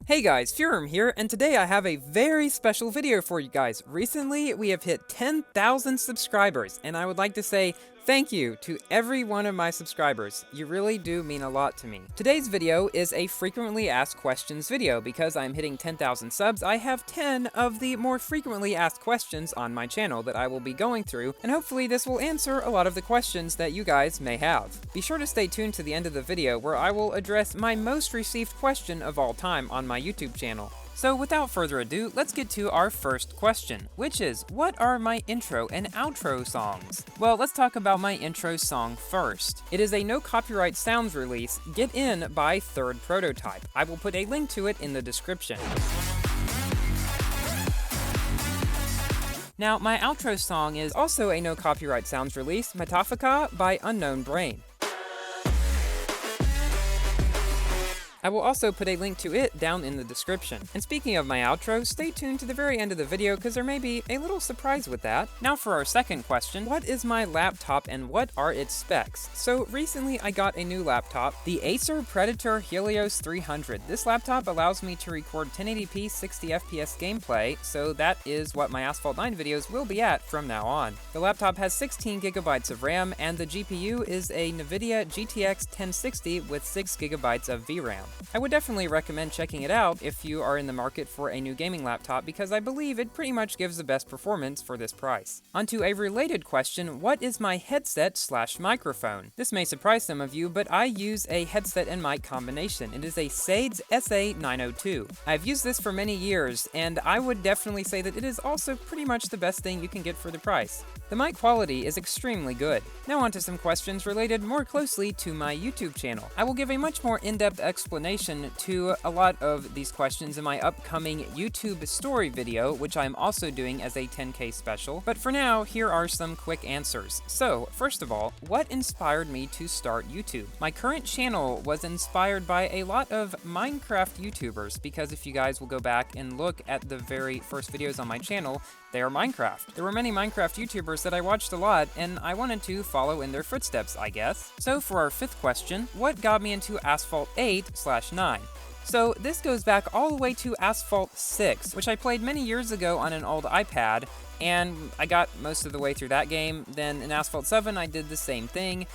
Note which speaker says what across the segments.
Speaker 1: Hey guys, Furum here, and today I have a very special video for you guys. Recently, we have hit 10,000 subscribers, and I would like to say thank you to every one of my subscribers. You really do mean a lot to me. Today's video is a frequently asked questions video. Because I'm hitting 10,000 subs, I have 10 of the more frequently asked questions on my channel that I will be going through, and hopefully this will answer a lot of the questions that you guys may have. Be sure to stay tuned to the end of the video where I will address my most received question of all time on my YouTube channel. So without further ado, let's get to our first question, which is, what are my intro and outro songs? Well, let's talk about my intro song first. It is a no copyright sounds release, Get In by Third Prototype. I will put a link to it in the description. Now, my outro song is also a no copyright sounds release, Metafika by Unknown Brain. I will also put a link to it down in the description. And speaking of my outro, stay tuned to the very end of the video because there may be a little surprise with that. Now for our second question, what is my laptop and what are its specs? So recently I got a new laptop, the Acer Predator Helios 300. This laptop allows me to record 1080p 60 FPS gameplay, so that is what my Asphalt 9 videos will be at from now on. The laptop has 16 gigabytes of RAM and the GPU is a NVIDIA GTX 1060 with 6 gigabytes of VRAM. I would definitely recommend checking it out if you are in the market for a new gaming laptop because I believe it pretty much gives the best performance for this price. Onto a related question, what is my headset/microphone? This may surprise some of you, but I use a headset and mic combination. It is a Sades SA902. I've used this for many years, and I would definitely say that it is also pretty much the best thing you can get for the price. The mic quality is extremely good. Now onto some questions related more closely to my YouTube channel. I will give a much more in-depth explanation to a lot of these questions in my upcoming YouTube story video, which I'm also doing as a 10K special. But for now, here are some quick answers. So, first of all, what inspired me to start YouTube? My current channel was inspired by a lot of Minecraft YouTubers, because if you guys will go back and look at the very first videos on my channel, they are Minecraft. There were many Minecraft YouTubers that I watched a lot, and I wanted to follow in their footsteps, I guess. So for our fifth question, what got me into Asphalt 8/9? So this goes back all the way to Asphalt 6, which I played many years ago on an old iPad, and I got most of the way through that game. Then in Asphalt 7, I did the same thing.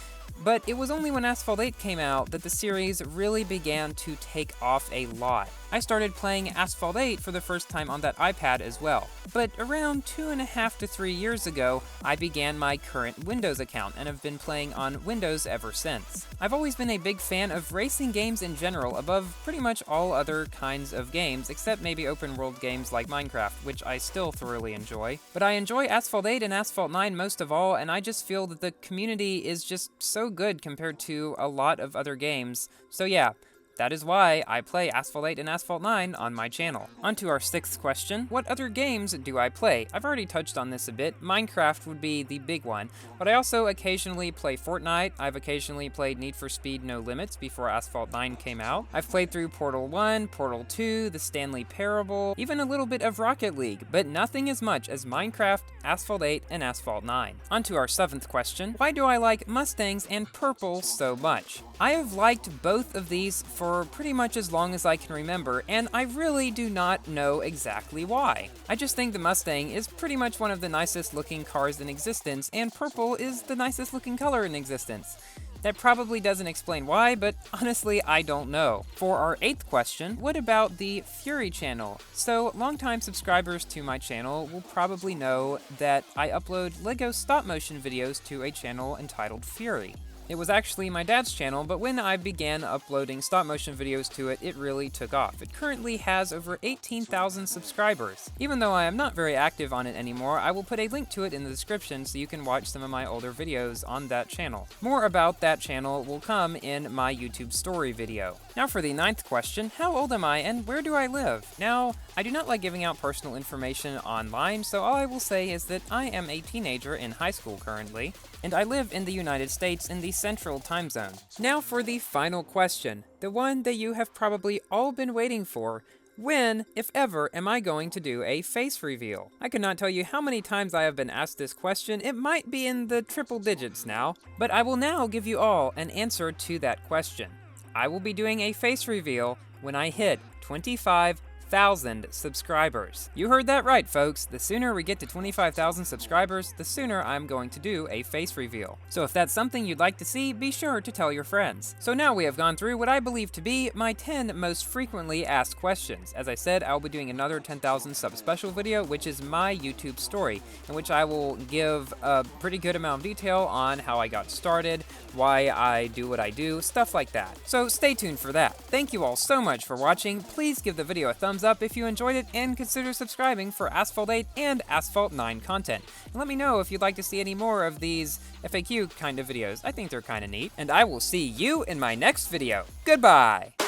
Speaker 1: But it was only when Asphalt 8 came out that the series really began to take off a lot. I started playing Asphalt 8 for the first time on that iPad as well. But around 2.5 to 3 years ago, I began my current Windows account and have been playing on Windows ever since. I've always been a big fan of racing games in general, above pretty much all other kinds of games, except maybe open world games like Minecraft, which I still thoroughly enjoy. But I enjoy Asphalt 8 and Asphalt 9 most of all, and I just feel that the community is just so good compared to a lot of other games. So yeah, that is why I play Asphalt 8 and Asphalt 9 on my channel. On to our sixth question, what other games do I play? I've already touched on this a bit. Minecraft would be the big one, but I also occasionally play Fortnite. I've occasionally played Need for Speed No Limits before Asphalt 9 came out. I've played through Portal 1, Portal 2, The Stanley Parable, even a little bit of Rocket League, but nothing as much as Minecraft, Asphalt 8, and Asphalt 9. On to our seventh question, why do I like Mustangs and Purple so much? I have liked both of these for pretty much as long as I can remember, and I really do not know exactly why. I just think the Mustang is pretty much one of the nicest looking cars in existence, and purple is the nicest looking color in existence. That probably doesn't explain why, but honestly, I don't know. For our eighth question, what about the Fury channel? So, longtime subscribers to my channel will probably know that I upload LEGO stop motion videos to a channel entitled Fury. It was actually my dad's channel, but when I began uploading stop motion videos to it, it really took off. It currently has over 18,000 subscribers. Even though I am not very active on it anymore, I will put a link to it in the description so you can watch some of my older videos on that channel. More about that channel will come in my YouTube story video. Now for the ninth question, how old am I and where do I live? Now, I do not like giving out personal information online, so all I will say is that I am a teenager in high school currently, and I live in the United States in the Central Time Zone. Now for the final question, the one that you have probably all been waiting for. When, if ever, am I going to do a face reveal? I cannot tell you how many times I have been asked this question. It might be in the triple digits now, but I will now give you all an answer to that question. I will be doing a face reveal when I hit 25,000 subscribers. You heard that right, folks. The sooner we get to 25,000 subscribers, the sooner I'm going to do a face reveal. So if that's something you'd like to see, be sure to tell your friends. So now we have gone through what I believe to be my 10 most frequently asked questions. As I said, I'll be doing another 10,000 sub special video, which is my YouTube story, in which I will give a pretty good amount of detail on how I got started, why I do what I do, stuff like that. So stay tuned for that. Thank you all so much for watching. Please give the video a thumbs up if you enjoyed it, and consider subscribing for Asphalt 8 and Asphalt 9 content. And let me know if you'd like to see any more of these FAQ kind of videos. I think they're kind of neat. And I will see you in my next video. Goodbye!